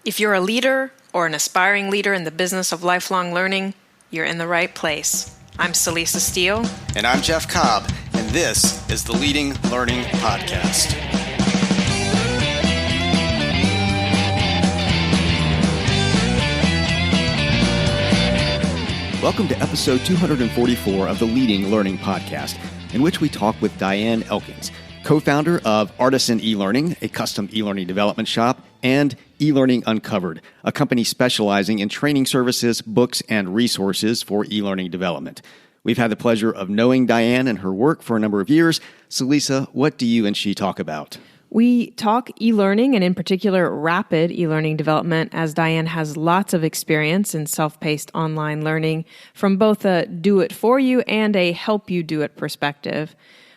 If you're a leader or an aspiring leader in the business of lifelong learning, you're in the right place. I'm Celisa Steele. And I'm Jeff Cobb, and this is the Leading Learning Podcast. Welcome to episode 244 of the Leading Learning Podcast, in which we talk with Diane Elkins, co-founder of Artisan eLearning, a custom e-learning development shop, and eLearning Uncovered, a company specializing in training services, books, and resources for e-learning development. We've had the pleasure of knowing Diane and her work for a number of years. Celisa, what do you and she talk about? We talk e-learning, and in particular, rapid e-learning development, as Diane has lots of experience in self-paced online learning from both a do-it-for-you and a help-you-do-it perspective.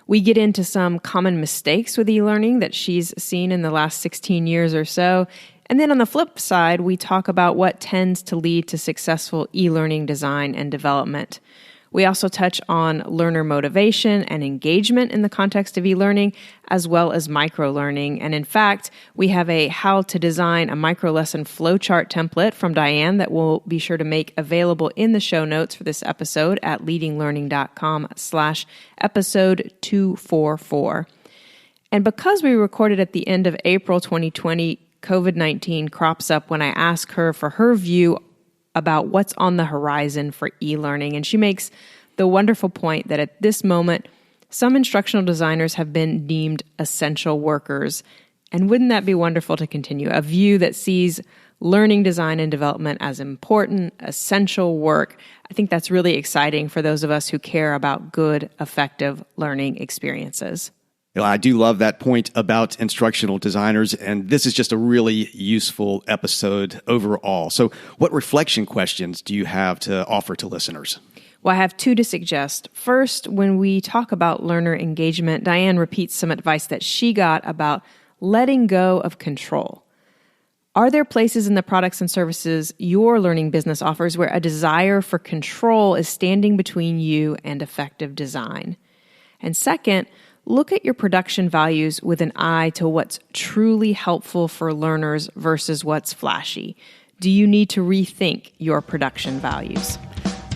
We get into some common mistakes with e-learning that she's seen in the last 16 years or so. And then on the flip side, we talk about what tends to lead to successful e-learning design and development. We also touch on learner motivation and engagement in the context of e-learning, as well as microlearning. And in fact, we have a how to design a micro-lesson flowchart template from Diane that we'll be sure to make available in the show notes for this episode at leadinglearning.com/episode 244. And because we recorded at the end of April 2020, COVID-19 crops up when I ask her for her view about what's on the horizon for e-learning. And she makes the wonderful point that at this moment, some instructional designers have been deemed essential workers. And wouldn't that be wonderful to continue? A view that sees learning design and development as important, essential work. I think that's really exciting for those of us who care about good, effective learning experiences. I do love that point about instructional designers, and this is just a really useful episode overall. So what reflection questions do you have to offer to listeners? Well, I have two to suggest. First, when we talk about learner engagement, Diane repeats some advice that she got about letting go of control. Are there places in the products and services your learning business offers where a desire for control is standing between you and effective design? And second, look at your production values with an eye to what's truly helpful for learners versus what's flashy. Do you need to rethink your production values?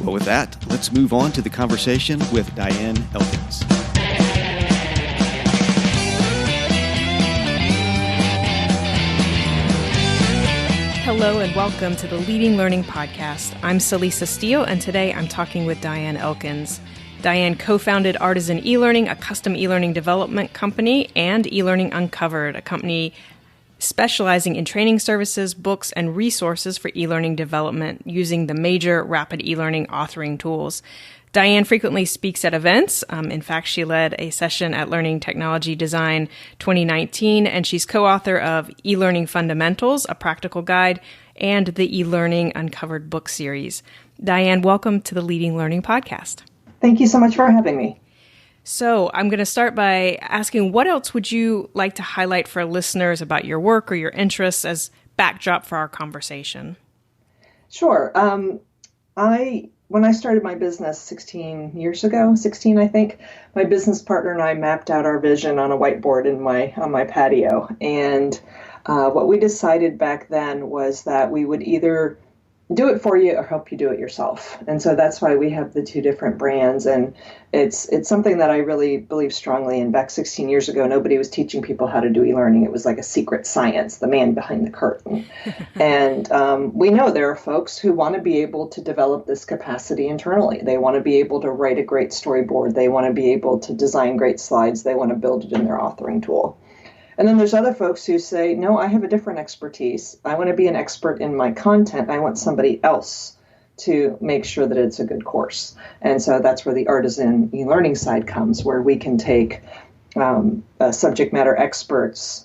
Well, with that, let's move on to the conversation with Diane Elkins. Hello and welcome to the Leading Learning Podcast. I'm Celisa Steele, and today I'm talking with Diane Elkins. Diane co-founded Artisan eLearning, a custom e-learning development company, and eLearning Uncovered, a company specializing in training services, books, and resources for e-learning development using the major rapid e-learning authoring tools. Diane frequently speaks at events. In fact, she led a session at Learning Technology Design 2019, and she's co-author of eLearning Fundamentals, a practical guide, and the eLearning Uncovered book series. Diane, welcome to the Leading Learning Podcast. Thank you so much for having me. So I'm going to start by asking, what else would you like to highlight for listeners about your work or your interests as backdrop for our conversation? Sure. When I started my business 16 years ago, I think, my business partner and I mapped out our vision on a whiteboard on my patio. And what we decided back then was that we would either do it for you or help you do it yourself. And so that's why we have the two different brands. And it's something that I really believe strongly in. Back 16 years ago, nobody was teaching people how to do e-learning. It was like a secret science, the man behind the curtain. And we know there are folks who want to be able to develop this capacity internally. They want to be able to write a great storyboard. They want to be able to design great slides. They want to build it in their authoring tool. And then there's other folks who say, no, I have a different expertise. I want to be an expert in my content. I want somebody else to make sure that it's a good course. And so that's where the Artisan e-learning side comes, where we can take subject matter experts'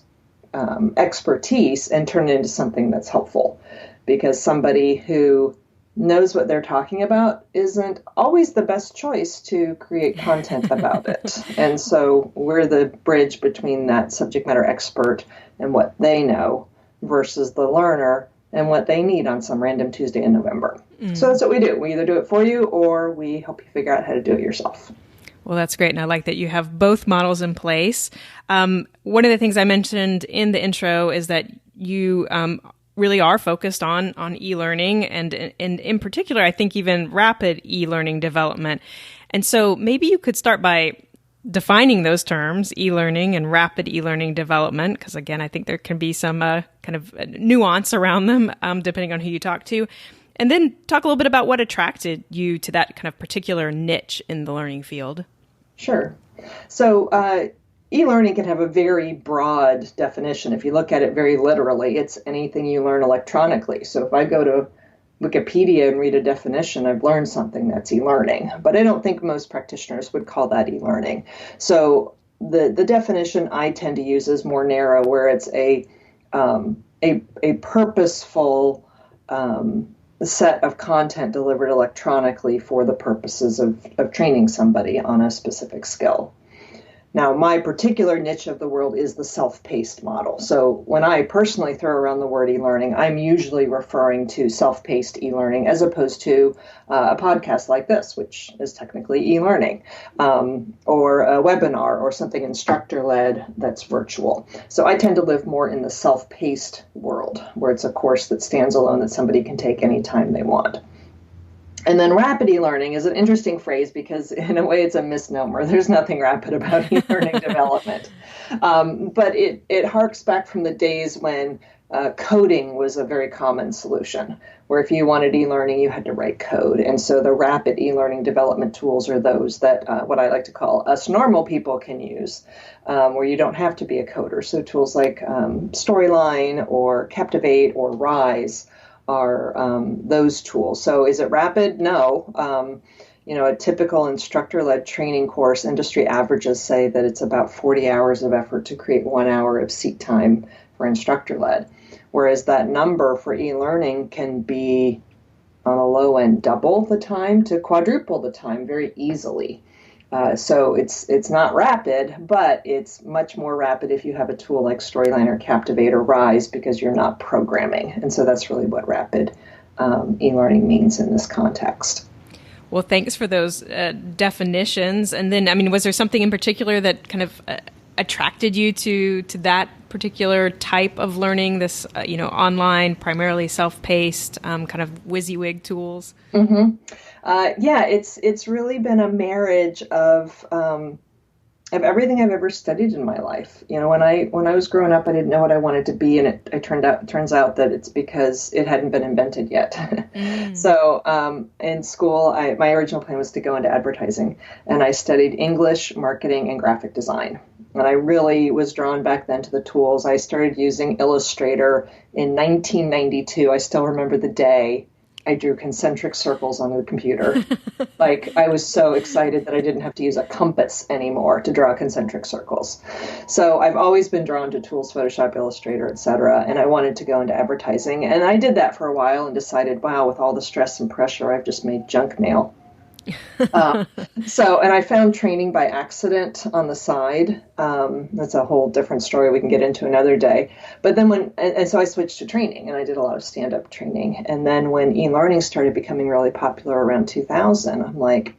expertise and turn it into something that's helpful. Because somebody who knows what they're talking about isn't always the best choice to create content about it. And so we're the bridge between that subject matter expert and what they know versus the learner and what they need on some random Tuesday in November. So that's what we do. We either do it for you or we help you figure out how to do it yourself. Well, that's great. And I like that you have both models in place. One of the things I mentioned in the intro is that you really are focused on e-learning and in particular, I think even rapid e-learning development. And so maybe you could start by defining those terms, e-learning and rapid e-learning development, because again, I think there can be some kind of nuance around them depending on who you talk to. And then talk a little bit about what attracted you to that kind of particular niche in the learning field. Sure. So e-learning can have a very broad definition. If you look at it very literally, it's anything you learn electronically. So if I go to Wikipedia and read a definition, I've learned something that's e-learning. But I don't think most practitioners would call that e-learning. So the definition I tend to use is more narrow, where it's a purposeful set of content delivered electronically for the purposes of training somebody on a specific skill. Now, my particular niche of the world is the self-paced model. So when I personally throw around the word e-learning, I'm usually referring to self-paced e-learning as opposed to a podcast like this, which is technically e-learning, or a webinar or something instructor-led that's virtual. So I tend to live more in the self-paced world, where it's a course that stands alone that somebody can take anytime they want. And then rapid e-learning is an interesting phrase because in a way it's a misnomer. There's nothing rapid about e-learning development. But it harks back from the days when coding was a very common solution, where if you wanted e-learning, you had to write code. And so the rapid e-learning development tools are those that what I like to call us normal people can use, where you don't have to be a coder. So tools like Storyline or Captivate or Rise are those tools. So is it rapid? No. A typical instructor-led training course, industry averages say that it's about 40 hours of effort to create 1 hour of seat time for instructor-led. Whereas that number for e-learning can be on a low end double the time to quadruple the time very easily. So it's not rapid, but it's much more rapid if you have a tool like Storyline or Captivate or Rise because you're not programming. And so that's really what rapid e-learning means in this context. Well, thanks for those definitions. And then, was there something in particular that kind of attracted you to that particular type of learning, this, online, primarily self-paced, kind of WYSIWYG tools? Mm-hmm. It's really been a marriage of everything I've ever studied in my life. When I was growing up, I didn't know what I wanted to be, and it turns out that it's because it hadn't been invented yet. So in school, my original plan was to go into advertising, and I studied English, marketing, and graphic design. And I really was drawn back then to the tools. I started using Illustrator in 1992. I still remember the day I drew concentric circles on the computer. I was so excited that I didn't have to use a compass anymore to draw concentric circles. So I've always been drawn to tools, Photoshop, Illustrator, etc. And I wanted to go into advertising. And I did that for a while and decided, wow, with all the stress and pressure, I've just made junk mail. And I found training by accident on the side. That's a whole different story we can get into another day. But then so I switched to training, and I did a lot of stand-up training. And then when e-learning started becoming really popular around 2000, I'm like,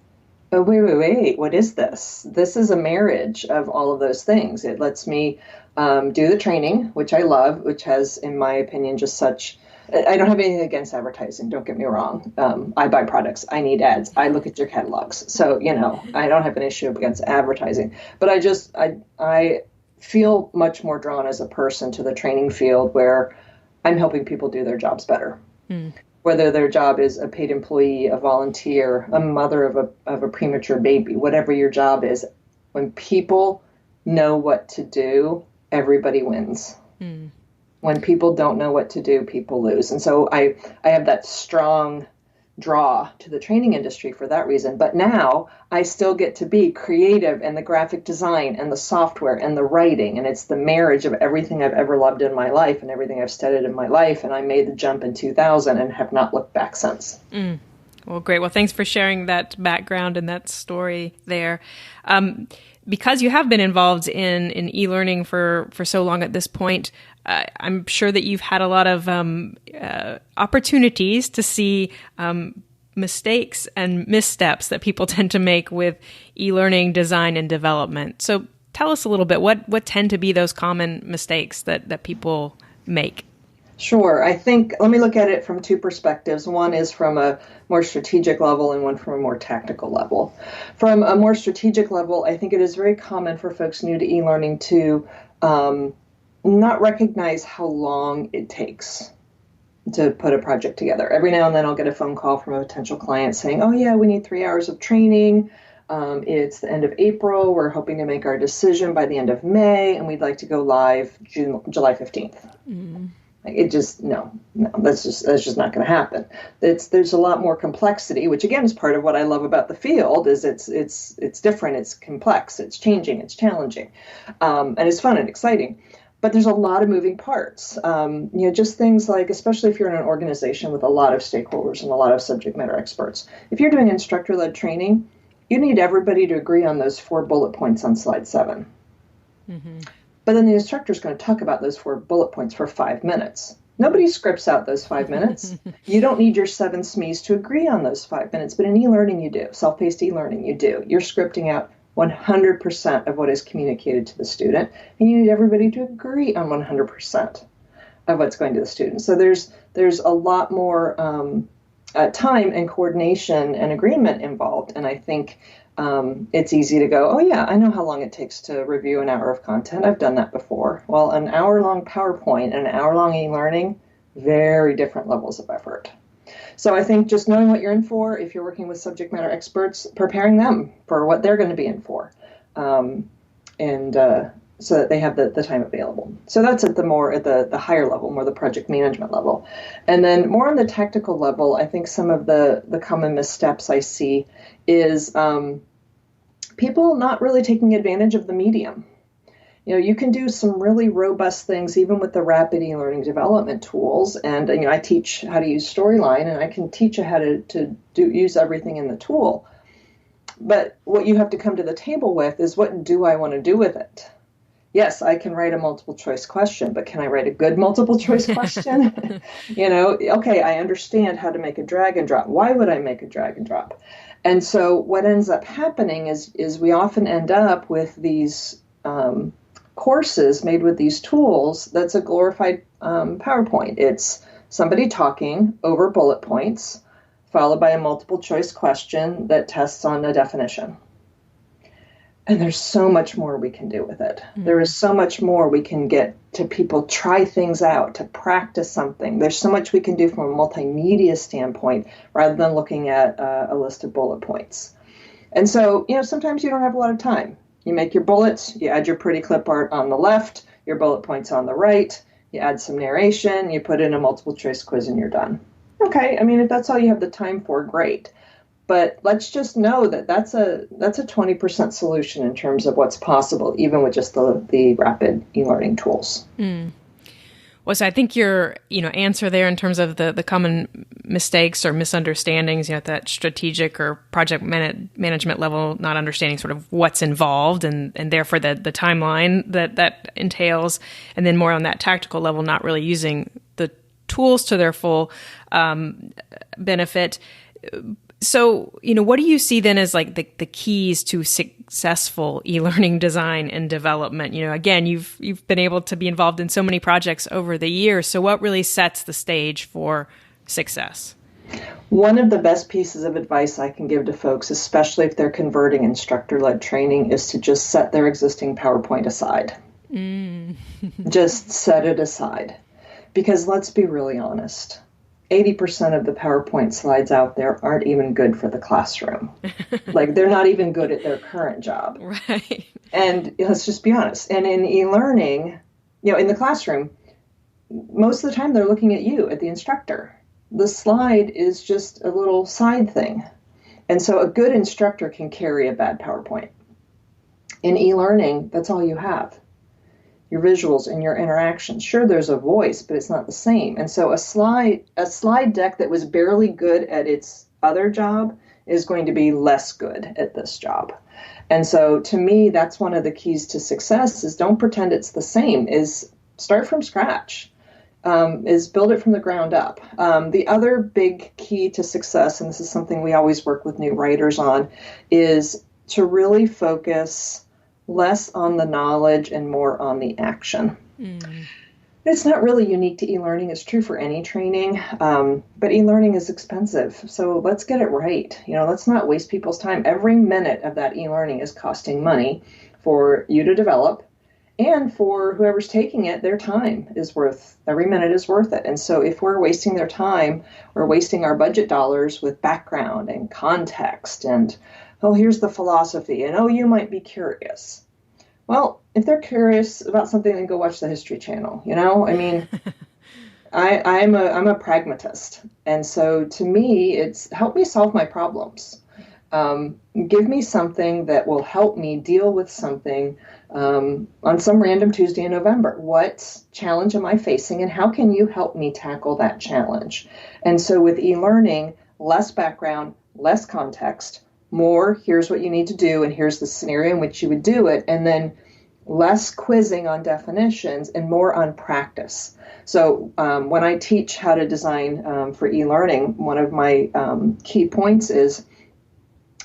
oh, wait, what is this? This is a marriage of all of those things. It lets me do the training, which I love, which has, in my opinion, just such... I don't have anything against advertising, don't get me wrong. I buy products. I need ads. I look at your catalogs. So, I don't have an issue against advertising. But I feel much more drawn as a person to the training field where I'm helping people do their jobs better. Whether their job is a paid employee, a volunteer, a mother of a premature baby, whatever your job is, when people know what to do, everybody wins. When people don't know what to do, people lose. And so I have that strong draw to the training industry for that reason. But now I still get to be creative and the graphic design and the software and the writing. And it's the marriage of everything I've ever loved in my life and everything I've studied in my life. And I made the jump in 2000 and have not looked back since. Well, great. Well, thanks for sharing that background and that story there. Because you have been involved in e-learning for so long at this point, I'm sure that you've had a lot of opportunities to see mistakes and missteps that people tend to make with e-learning design and development. So tell us a little bit, what tend to be those common mistakes that people make? Sure. I think, let me look at it from two perspectives. One is from a more strategic level and one from a more tactical level. From a more strategic level, I think it is very common for folks new to e-learning to not recognize how long it takes to put a project together. Every now and then I'll get a phone call from a potential client saying, oh yeah, we need 3 hours of training. It's the end of April. We're hoping to make our decision by the end of May, and we'd like to go live July 15th. Mm. It just, no, that's just not going to happen. There's a lot more complexity, which again is part of what I love about the field. Is it's different, it's complex, it's changing, it's challenging, and it's fun and exciting. But there's a lot of moving parts. Just things like, especially if you're in an organization with a lot of stakeholders and a lot of subject matter experts. If you're doing instructor-led training, you need everybody to agree on those 4 bullet points on slide 7. Mm-hmm. But then the instructor is going to talk about those 4 bullet points for 5 minutes. Nobody scripts out those 5 minutes. You don't need your 7 SMEs to agree on those 5 minutes, but in e-learning you do. Self-paced e-learning you do. You're scripting out 100% of what is communicated to the student, and you need everybody to agree on 100% of what's going to the student. So there's a lot more time and coordination and agreement involved, and I think it's easy to go, oh yeah, I know how long it takes to review an hour of content. I've done that before. Well, an hour-long PowerPoint and an hour-long e-learning, very different levels of effort. So I think just knowing what you're in for, if you're working with subject matter experts, preparing them for what they're going to be in for, and so that they have the time available. So that's at the higher level, more the project management level. And then more on the tactical level, I think some of the common missteps I see is people not really taking advantage of the medium. You can do some really robust things even with the rapid e-learning development tools. And I teach how to use Storyline, and I can teach you how to use everything in the tool. But what you have to come to the table with is, what do I want to do with it? Yes, I can write a multiple choice question, but can I write a good multiple choice question? Okay, I understand how to make a drag and drop. Why would I make a drag and drop? And so what ends up happening is we often end up with these courses made with these tools that's a glorified PowerPoint. It's somebody talking over bullet points, followed by a multiple choice question that tests on a definition. And there's so much more we can do with it. Mm-hmm. There is so much more we can get to people try things out, to practice something. There's so much we can do from a multimedia standpoint rather than looking at a list of bullet points. And so, sometimes you don't have a lot of time. You make your bullets, you add your pretty clip art on the left, your bullet points on the right, you add some narration, you put in a multiple choice quiz, and you're done. Okay, if that's all you have the time for, great. But let's just know that that's a 20% solution in terms of what's possible, even with just the rapid e-learning tools. Mm. Well, so I think your answer there in terms of the common mistakes or misunderstandings, at that strategic or project management level, not understanding sort of what's involved and therefore the timeline that entails, and then more on that tactical level, not really using the tools to their full benefit. So, what do you see then as like the keys to successful e-learning design and development? Again, you've been able to be involved in so many projects over the years. So what really sets the stage for success? One of the best pieces of advice I can give to folks, especially if they're converting instructor-led training, is to just set their existing PowerPoint aside. Just set it aside. Because let's be really honest. 80% of the PowerPoint slides out there aren't even good for the classroom. Like, they're not even good at their current job. Right. And let's just be honest. And in e-learning, in the classroom, most of the time they're looking at you, at the instructor. The slide is just a little side thing. And so a good instructor can carry a bad PowerPoint. In e-learning, that's all you have. Your visuals and your interactions. Sure, there's a voice, but it's not the same. And so a slide deck that was barely good at its other job is going to be less good at this job. And so to me, that's one of the keys to success is don't pretend it's the same, is start from scratch, is build it from the ground up. The other big key to success, and this is something we always work with new writers on, is to really focus less on the knowledge and more on the action. It's not really unique to e-learning. It's true for any training, but e-learning is expensive. So let's get it right. Let's not waste people's time. Every minute of that e-learning is costing money for you to develop, and for whoever's taking it, their time is every minute is worth it. And so if we're wasting their time, we're wasting our budget dollars with background and context and, oh, here's the philosophy, and oh, you might be curious. Well, if they're curious about something, then go watch the History Channel. I mean, I'm a pragmatist, and so to me, it's help me solve my problems. Give me something that will help me deal with something on some random Tuesday in November. What challenge am I facing, and how can you help me tackle that challenge? And so with e-learning, less background, less context, more, here's what you need to do, and here's the scenario in which you would do it, and then less quizzing on definitions and more on practice. So when I teach how to design for e-learning, one of my key points is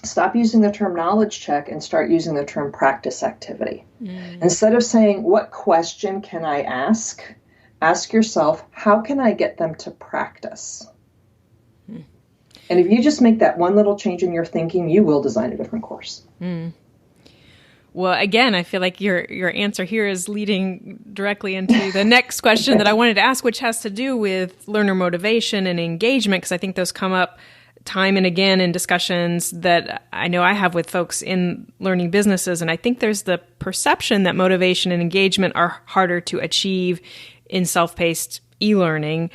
stop using the term knowledge check and start using the term practice activity. Instead of saying, what question can I ask yourself, how can I get them to practice? And if you just make that one little change in your thinking, you will design a different course. Well, again, I feel like your answer here is leading directly into the next question that I wanted to ask, which has to do with learner motivation and engagement, because I think those come up time and again in discussions that I know I have with folks in learning businesses. And I think there's the perception that motivation and engagement are harder to achieve in self-paced e-learning.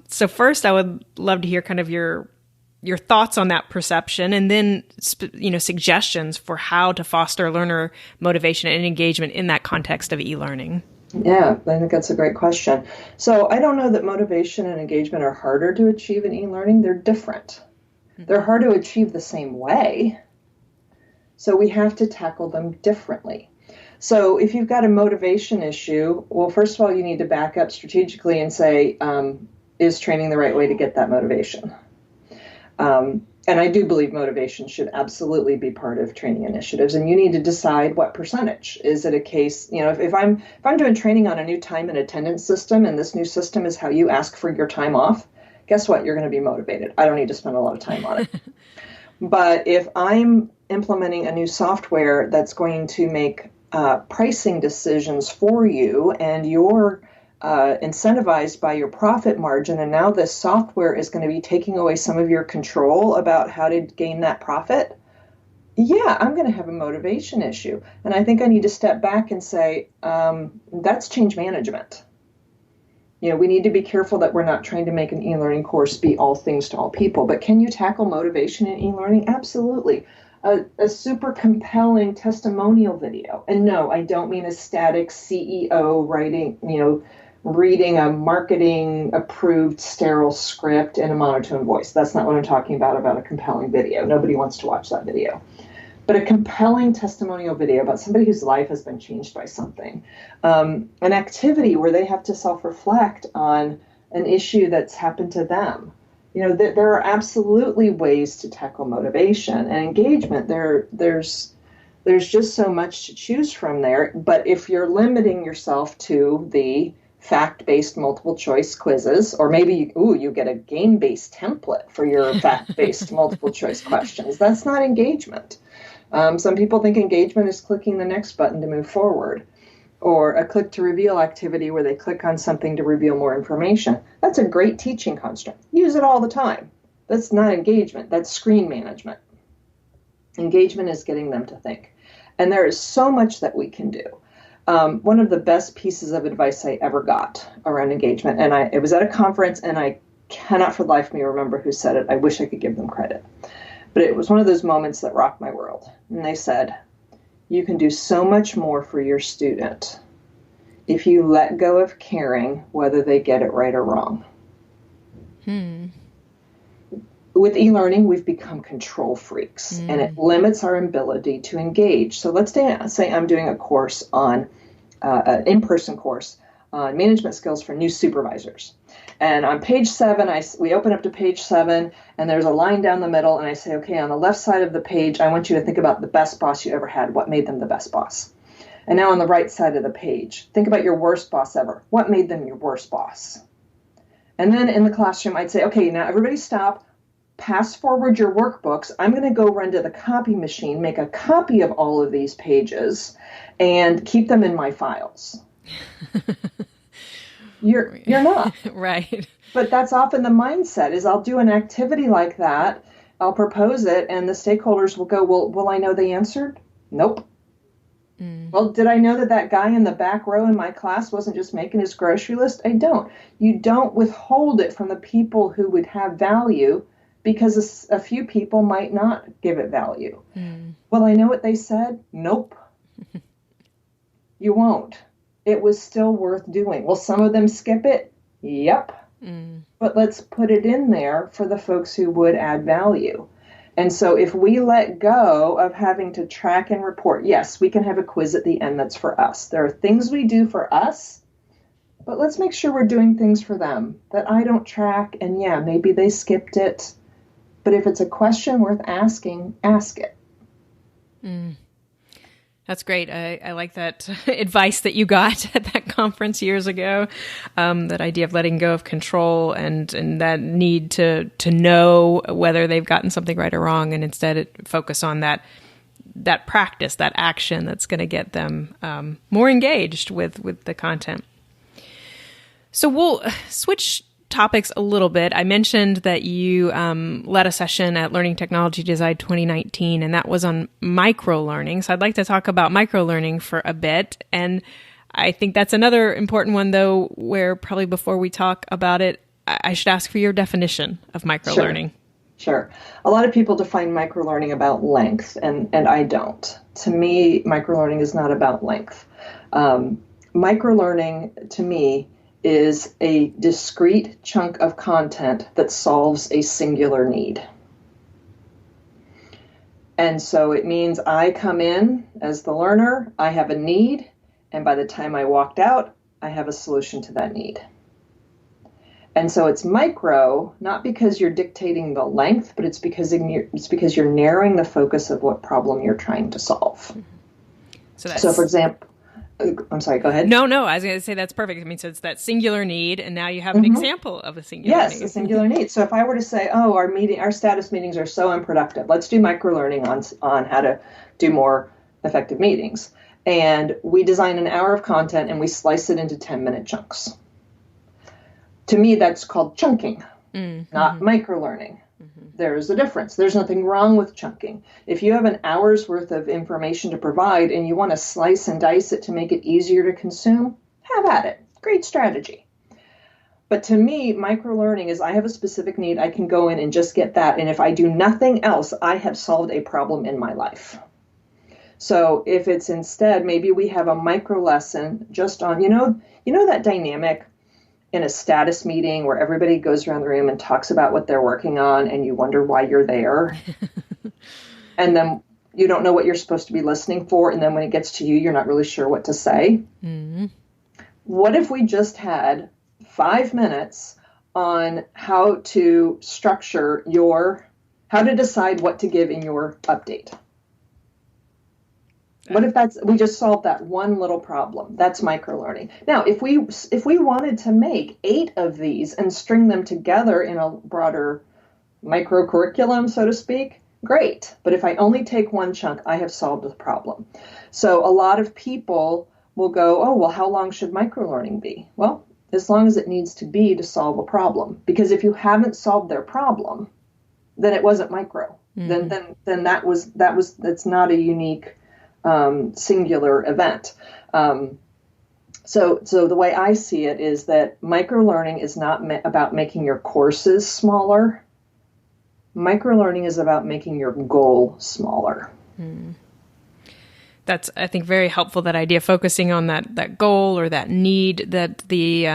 So first, I would love to hear kind of your thoughts on that perception, and then suggestions for how to foster learner motivation and engagement in that context of e-learning. Yeah, I think that's a great question. So I don't know that motivation and engagement are harder to achieve in e-learning. They're different. They're hard to achieve the same way. So we have to tackle them differently. So if you've got a motivation issue, well, first of all, you need to back up strategically and say, is training the right way to get that motivation? And I do believe motivation should absolutely be part of training initiatives, and you need to decide what percentage. Is it a case, if I'm doing training on a new time and attendance system, and this new system is how you ask for your time off, guess what? You're going to be motivated. I don't need to spend a lot of time on it. But if I'm implementing a new software that's going to make pricing decisions for you, and you're incentivized by your profit margin, and now this software is going to be taking away some of your control about how to gain that profit, yeah, I'm going to have a motivation issue. And I think I need to step back and say, that's change management. We need to be careful that we're not trying to make an e-learning course be all things to all people. But can you tackle motivation in e-learning? Absolutely. A super compelling testimonial video. And no, I don't mean a static CEO reading a marketing approved sterile script in a monotone voice. That's not what I'm talking about a compelling video. Nobody wants to watch that video. But a compelling testimonial video about somebody whose life has been changed by something. An activity where they have to self-reflect on an issue that's happened to them. There are absolutely ways to tackle motivation and engagement. There's just so much to choose from there. But if you're limiting yourself to the fact-based multiple choice quizzes, or maybe you get a game-based template for your fact-based multiple choice questions, that's not engagement. Some people think engagement is clicking the next button to move forward, or a click to reveal activity where they click on something to reveal more information. That's a great teaching construct. Use it all the time. That's not engagement. That's screen management. Engagement is getting them to think. And there is so much that we can do. One of the best pieces of advice I ever got around engagement, and it was at a conference, and I cannot for the life of me remember who said it. I wish I could give them credit. But it was one of those moments that rocked my world. And they said, you can do so much more for your student if you let go of caring whether they get it right or wrong. With e-learning, we've become control freaks, and it limits our ability to engage. So let's say I'm doing a course on, an in-person course on management skills for new supervisors. And on page 7, we open up to page 7, and there's a line down the middle, and I say, okay, on the left side of the page, I want you to think about the best boss you ever had. What made them the best boss? And now on the right side of the page, think about your worst boss ever. What made them your worst boss? And then in the classroom, I'd say, okay, now everybody stop, pass forward your workbooks. I'm going to go run to the copy machine, make a copy of all of these pages, and keep them in my files. You're not. Right. But that's often the mindset is I'll do an activity like that, I'll propose it, and the stakeholders will go, well, will I know the answer? Nope. Well, did I know that guy in the back row in my class wasn't just making his grocery list? I don't. You don't withhold it from the people who would have value because a few people might not give it value. Well, I know what they said? Nope. You won't. It was still worth doing. Will some of them skip it? Yep. But let's put it in there for the folks who would add value. And so if we let go of having to track and report, yes, we can have a quiz at the end that's for us. There are things we do for us, but let's make sure we're doing things for them that I don't track. And yeah, maybe they skipped it. But if it's a question worth asking, ask it. That's great. I like that advice that you got at that conference years ago. That idea of letting go of control and that need to know whether they've gotten something right or wrong, and instead focus on that practice, that action that's going to get them more engaged with the content. So we'll switch topics a little bit. I mentioned that you led a session at Learning Technology Design 2019, and that was on microlearning. So I'd like to talk about microlearning for a bit. And I think that's another important one, though, where probably before we talk about it, I should ask for your definition of microlearning. Sure. A lot of people define microlearning about length, and I don't. To me, microlearning is not about length. Microlearning, to me, is a discrete chunk of content that solves a singular need. And so it means I come in as the learner, I have a need, and by the time I walked out, I have a solution to that need. And so it's micro, not because you're dictating the length, but it's because you're narrowing the focus of what problem you're trying to solve. So for example, I'm sorry, go ahead. No, I was going to say that's perfect. I mean, so it's that singular need, and now you have an example of a singular need. Yes, a singular need. So if I were to say, our status meetings are so unproductive, let's do microlearning on how to do more effective meetings. And we design an hour of content and we slice it into 10-minute chunks. To me, that's called chunking, not microlearning. There's a difference. There's nothing wrong with chunking. If you have an hour's worth of information to provide and you want to slice and dice it to make it easier to consume, have at it. Great strategy. But to me, microlearning is I have a specific need. I can go in and just get that. And if I do nothing else, I have solved a problem in my life. So if it's instead, maybe we have a micro lesson just on, you know that dynamic in a status meeting where everybody goes around the room and talks about what they're working on and you wonder why you're there. And then you don't know what you're supposed to be listening for. And then when it gets to you, you're not really sure what to say. What if we just had 5 minutes on how to structure how to decide what to give in your update? What if we just solved that one little problem? That's microlearning. Now, if we wanted to make 8 of these and string them together in a broader micro curriculum, so to speak, great. But if I only take one chunk, I have solved the problem. So a lot of people will go, oh, well, how long should microlearning be? Well, as long as it needs to be to solve a problem. Because if you haven't solved their problem, then it wasn't micro. Then that's not a unique singular event. So the way I see it is that microlearning is not about making your courses smaller. Microlearning is about making your goal smaller. That's, I think, very helpful, that idea, focusing on that goal or that need that the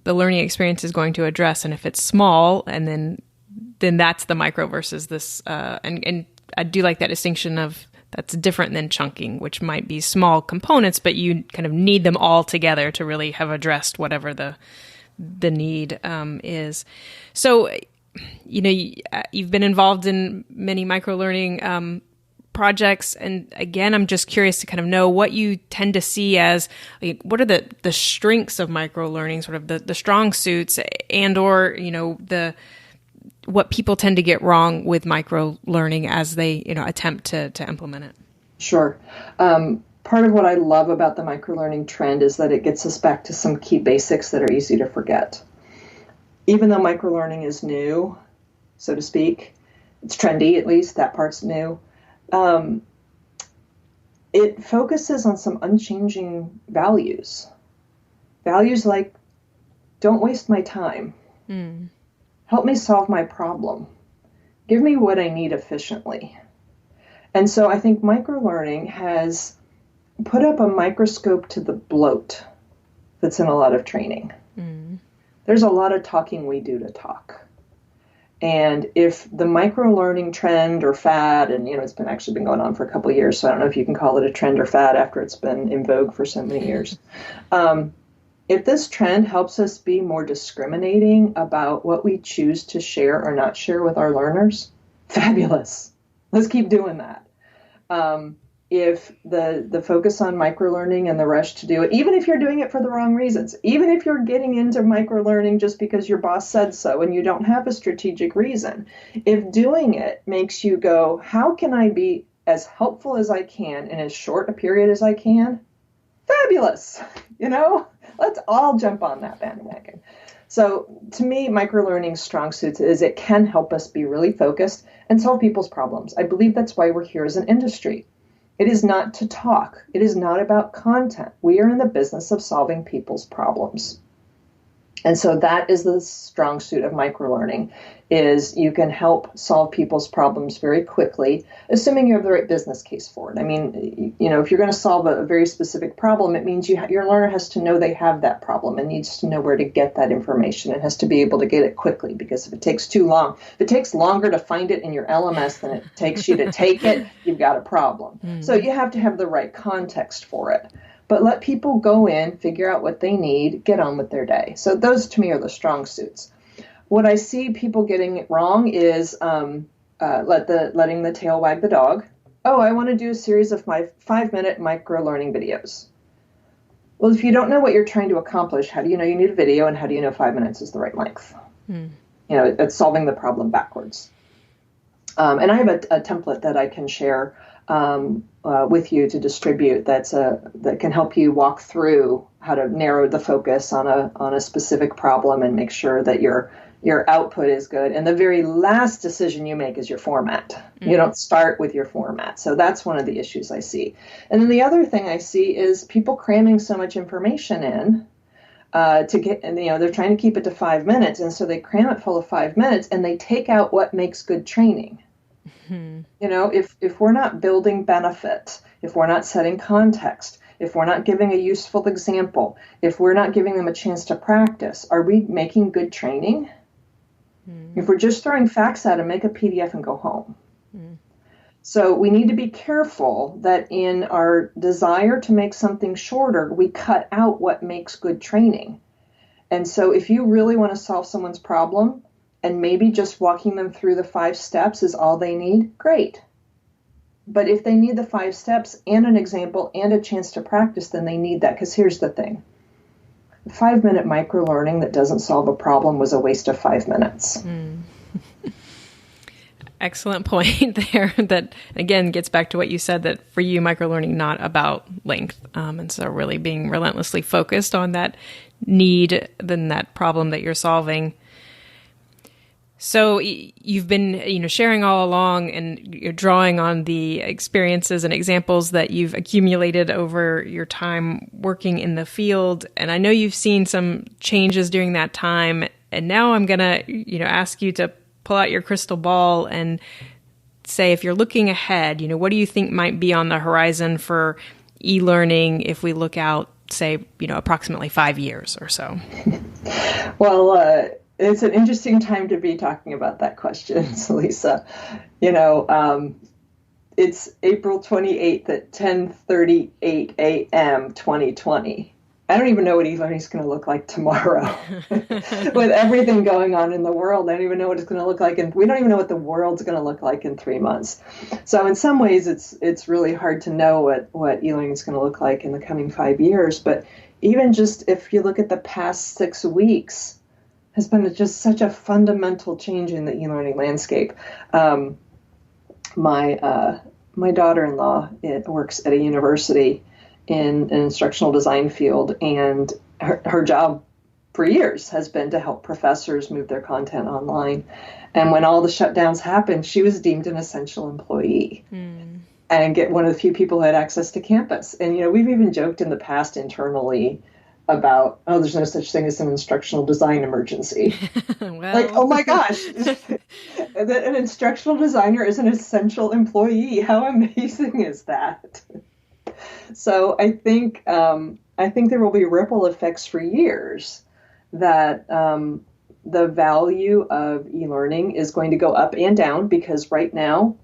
learning experience is going to address. And if it's small, and then that's the micro versus this. And I do like that distinction of that's different than chunking, which might be small components, but you kind of need them all together to really have addressed whatever the need is. So, you've been involved in many microlearning projects. And again, I'm just curious to kind of know what you tend to see as, like, what are the strengths of microlearning, sort of the strong suits, and or, what people tend to get wrong with microlearning as they, attempt to implement it. Sure. Part of what I love about the microlearning trend is that it gets us back to some key basics that are easy to forget. Even though microlearning is new, so to speak, it's trendy, at least, that part's new. It focuses on some unchanging values. Values like, don't waste my time. Help me solve my problem. Give me what I need efficiently. And so I think microlearning has put up a microscope to the bloat that's in a lot of training. There's a lot of talking we do to talk. And if the microlearning trend or fad, and it's been actually been going on for a couple of years, so I don't know if you can call it a trend or fad after it's been in vogue for so many years. If this trend helps us be more discriminating about what we choose to share or not share with our learners, fabulous. Let's keep doing that. If the focus on microlearning and the rush to do it, even if you're doing it for the wrong reasons, even if you're getting into microlearning just because your boss said so and you don't have a strategic reason, if doing it makes you go, how can I be as helpful as I can in as short a period as I can? Fabulous. Let's all jump on that bandwagon. So to me, microlearning's strong suits is it can help us be really focused and solve people's problems. I believe that's why we're here as an industry. It is not to talk. It is not about content. We are in the business of solving people's problems. And so that is the strong suit of microlearning, is you can help solve people's problems very quickly, assuming you have the right business case for it. I mean, if you're going to solve a very specific problem, it means your learner has to know they have that problem and needs to know where to get that information and has to be able to get it quickly, because if it takes too long, if it takes longer to find it in your LMS than it takes you to take it, you've got a problem. So you have to have the right context for it. But let people go in, figure out what they need, get on with their day. So those, to me, are the strong suits. What I see people getting it wrong is letting the tail wag the dog. Oh, I want to do a series of my 5-minute micro-learning videos. Well, if you don't know what you're trying to accomplish, how do you know you need a video, and how do you know 5 minutes is the right length? It's solving the problem backwards. And I have a template that I can share with you to distribute that can help you walk through how to narrow the focus on a specific problem and make sure that your output is good. And the very last decision you make is your format. You don't start with your format. So that's one of the issues I see. And then the other thing I see is people cramming so much information in to get, and they're trying to keep it to 5 minutes. And so they cram it full of 5 minutes and they take out what makes good training. If we're not building benefit, if we're not setting context, if we're not giving a useful example, if we're not giving them a chance to practice, are we making good training? If we're just throwing facts at them, make a PDF and go home. So we need to be careful that in our desire to make something shorter, we cut out what makes good training. And so if you really want to solve someone's problem, and maybe just walking them through the 5 steps is all they need, great. But if they need the 5 steps and an example and a chance to practice, then they need that. Because here's the thing. 5-minute micro-learning that doesn't solve a problem was a waste of 5 minutes. Excellent point there. That, again, gets back to what you said, that for you, micro-learning not about length. And so really being relentlessly focused on that need, then that problem that you're solving. So you've been, sharing all along, and you're drawing on the experiences and examples that you've accumulated over your time working in the field. And I know you've seen some changes during that time. And now I'm going to, ask you to pull out your crystal ball and say, if you're looking ahead, what do you think might be on the horizon for e-learning if we look out, say, approximately 5 years or so? Well, it's an interesting time to be talking about that question, Celisa. It's April 28th at 10:38 a.m. 2020. I don't even know what e-learning is going to look like tomorrow. With everything going on in the world, I don't even know what it's going to look like. And we don't even know what the world's going to look like in 3 months. So in some ways, it's really hard to know what e-learning is going to look like in the coming 5 years. But even just if you look at the past 6 weeks, has been just such a fundamental change in the e-learning landscape. My daughter-in-law works at a university in an instructional design field, and her job for years has been to help professors move their content online. And when all the shutdowns happened, she was deemed an essential employee and get one of the few people who had access to campus. And, we've even joked in the past internally about, there's no such thing as an instructional design emergency. Well. Like, oh my gosh, an instructional designer is an essential employee. How amazing is that? So I think there will be ripple effects for years that the value of e-learning is going to go up and down, because right now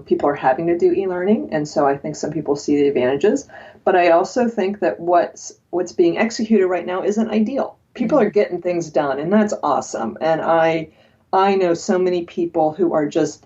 people are having to do e-learning, and so I think some people see the advantages. But I also think that what's being executed right now isn't ideal. People are getting things done, and that's awesome. And I know so many people who are just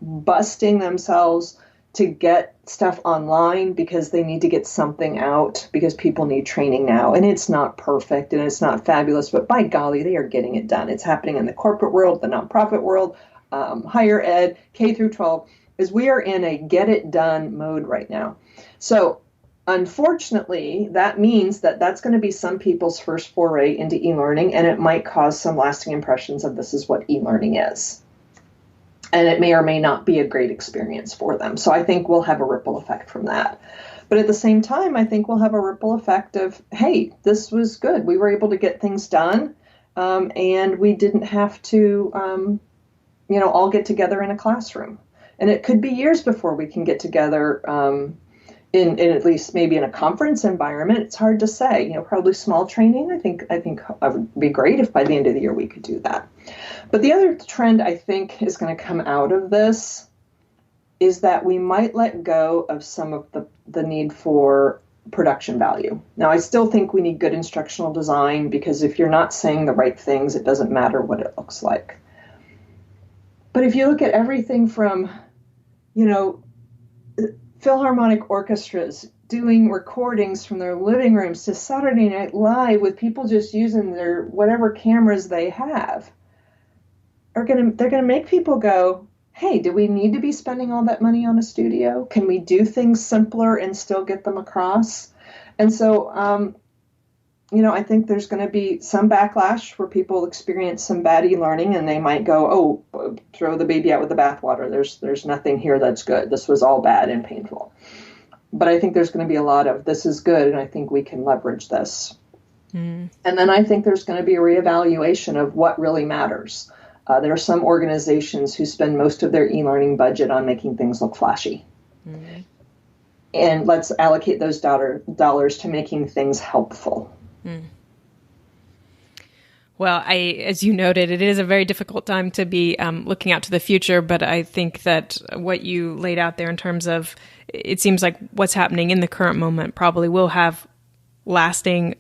busting themselves to get stuff online because they need to get something out, because people need training now. And it's not perfect and it's not fabulous, but by golly, they are getting it done. It's happening in the corporate world, the nonprofit world, higher ed, K through 12, is we are in a get it done mode right now. So unfortunately, that means that that's going to be some people's first foray into e-learning, and it might cause some lasting impressions of this is what e-learning is. And it may or may not be a great experience for them. So I think we'll have a ripple effect from that. But at the same time, I think we'll have a ripple effect of, hey, this was good. We were able to get things done, and we didn't have to, all get together in a classroom. And it could be years before we can get together in at least maybe in a conference environment. It's hard to say. Probably small training. I think it would be great if by the end of the year we could do that. But the other trend I think is going to come out of this is that we might let go of some of the need for production value. Now, I still think we need good instructional design, because if you're not saying the right things, it doesn't matter what it looks like. But if you look at everything from, Philharmonic orchestras doing recordings from their living rooms to Saturday Night Live with people just using their whatever cameras they have, they're going to make people go, hey, do we need to be spending all that money on a studio? Can we do things simpler and still get them across? And so, I think there's going to be some backlash where people experience some bad e-learning, and they might go, oh, throw the baby out with the bathwater. There's nothing here that's good. This was all bad and painful. But I think there's going to be a lot of, this is good, and I think we can leverage this. And then I think there's going to be a reevaluation of what really matters. There are some organizations who spend most of their e-learning budget on making things look flashy. And let's allocate those dollars to making things helpful. Well, as you noted, it is a very difficult time to be looking out to the future, but I think that what you laid out there in terms of, it seems like what's happening in the current moment probably will have lasting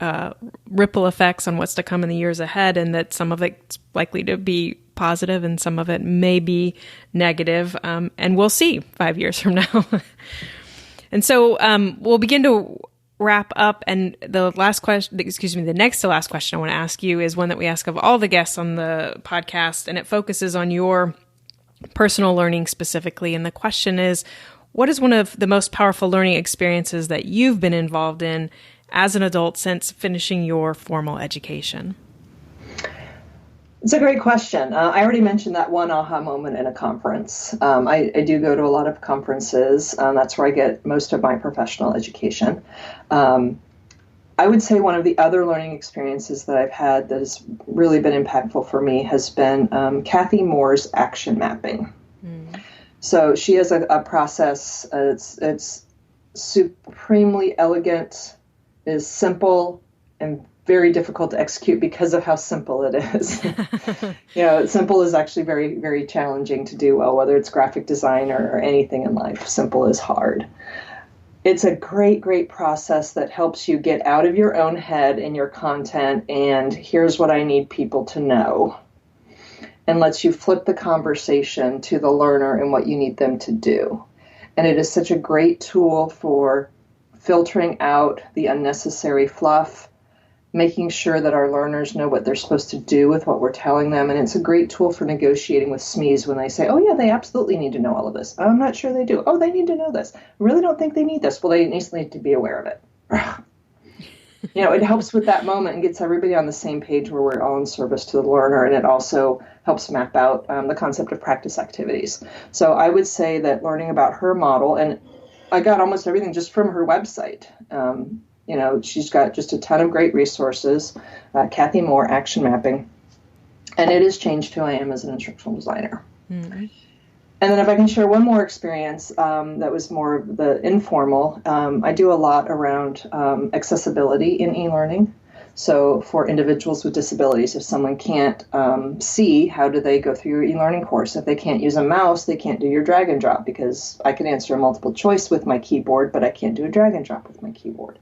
ripple effects on what's to come in the years ahead, and that some of it's likely to be positive and some of it may be negative, and we'll see 5 years from now. And so we'll begin to wrap up, and the next to last question I want to ask you is one that we ask of all the guests on the podcast, and it focuses on your personal learning specifically. And the question is, what is one of the most powerful learning experiences that you've been involved in as an adult since finishing your formal education? It's a great question. I already mentioned that one aha moment in a conference. I do go to a lot of conferences. That's where I get most of my professional education. I would say one of the other learning experiences that I've had that has really been impactful for me has been Kathy Moore's action mapping. So she has a process. It's supremely elegant, is simple, and very difficult to execute because of how simple it is. Simple is actually very, very challenging to do well, whether it's graphic design or anything in life. Simple is hard. It's a great, great process that helps you get out of your own head and your content and here's what I need people to know, and lets you flip the conversation to the learner and what you need them to do. And it is such a great tool for filtering out the unnecessary fluff, making sure that our learners know what they're supposed to do with what we're telling them. And it's a great tool for negotiating with SMEs when they say, oh yeah, they absolutely need to know all of this. I'm not sure they do. Oh, they need to know this. I really don't think they need this. Well, they need to be aware of it. It helps with that moment and gets everybody on the same page where we're all in service to the learner. And it also helps map out the concept of practice activities. So I would say that learning about her model, and I got almost everything just from her website. She's got just a ton of great resources. Kathy Moore, Action Mapping. And it has changed who I am as an instructional designer. Mm-hmm. And then if I can share one more experience that was more of the informal, I do a lot around accessibility in e-learning. So for individuals with disabilities, if someone can't see, how do they go through your e-learning course? If they can't use a mouse, they can't do your drag and drop, because I can answer a multiple choice with my keyboard, but I can't do a drag and drop with my keyboard.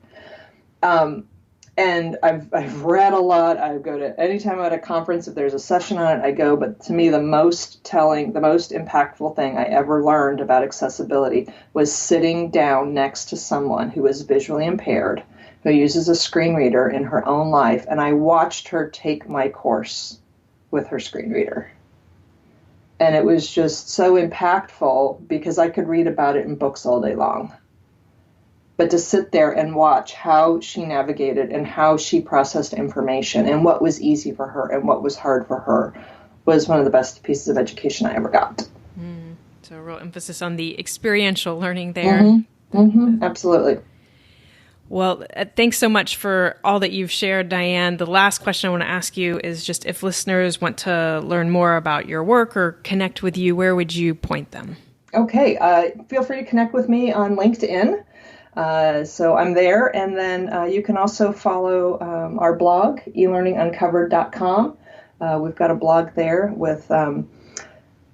And I've read a lot. I go to anytime I'm at a conference, if there's a session on it, I go. But to me, the most impactful thing I ever learned about accessibility was sitting down next to someone who is visually impaired, who uses a screen reader in her own life. And I watched her take my course with her screen reader. And it was just so impactful because I could read about it in books all day long. But to sit there and watch how she navigated and how she processed information and what was easy for her and what was hard for her was one of the best pieces of education I ever got. So a real emphasis on the experiential learning there. Mm-hmm. Mm-hmm. Absolutely. Well, thanks so much for all that you've shared, Diane. The last question I want to ask you is just if listeners want to learn more about your work or connect with you, where would you point them? Okay. Feel free to connect with me on LinkedIn. So I'm there, and then you can also follow our blog, elearninguncovered.com. We've got a blog there with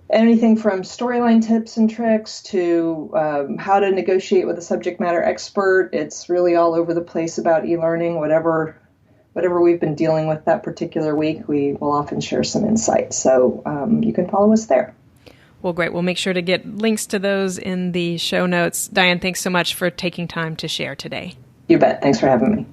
anything from storyline tips and tricks to how to negotiate with a subject matter expert. It's really all over the place about e-learning. Whatever we've been dealing with that particular week, we will often share some insights. So you can follow us there. Well, great. We'll make sure to get links to those in the show notes. Diane, thanks so much for taking time to share today. You bet. Thanks for having me.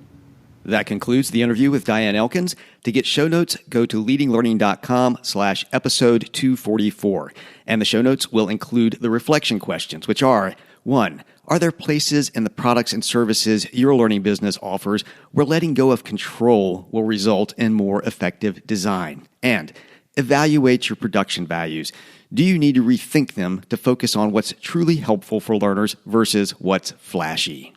That concludes the interview with Diane Elkins. To get show notes, go to leadinglearning.com/episode 244. And the show notes will include the reflection questions, which are: 1, are there places in the products and services your learning business offers where letting go of control will result in more effective design? And evaluate your production values. Do you need to rethink them to focus on what's truly helpful for learners versus what's flashy?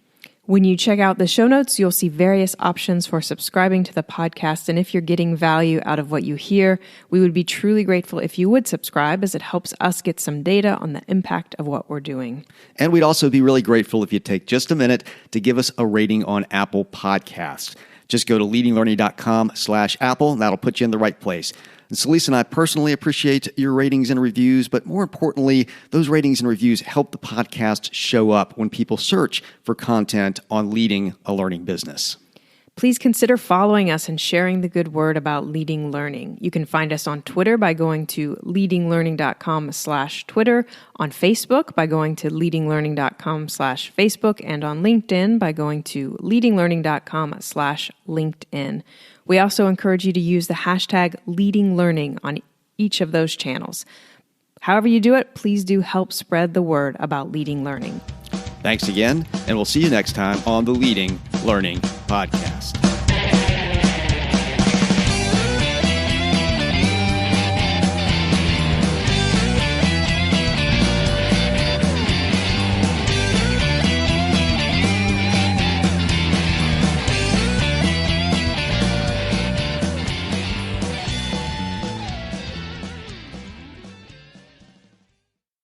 When you check out the show notes, you'll see various options for subscribing to the podcast. And if you're getting value out of what you hear, we would be truly grateful if you would subscribe, as it helps us get some data on the impact of what we're doing. And we'd also be really grateful if you take just a minute to give us a rating on Apple Podcasts. Just go to leadinglearning.com/Apple, and that'll put you in the right place. And Celisa and I personally appreciate your ratings and reviews, but more importantly, those ratings and reviews help the podcast show up when people search for content on leading a learning business. Please consider following us and sharing the good word about Leading Learning. You can find us on Twitter by going to leadinglearning.com/Twitter, on Facebook by going to leadinglearning.com/Facebook, and on LinkedIn by going to leadinglearning.com/LinkedIn. We also encourage you to use the hashtag Leading Learning on each of those channels. However you do it, please do help spread the word about Leading Learning. Thanks again, and we'll see you next time on the Leading Learning Podcast.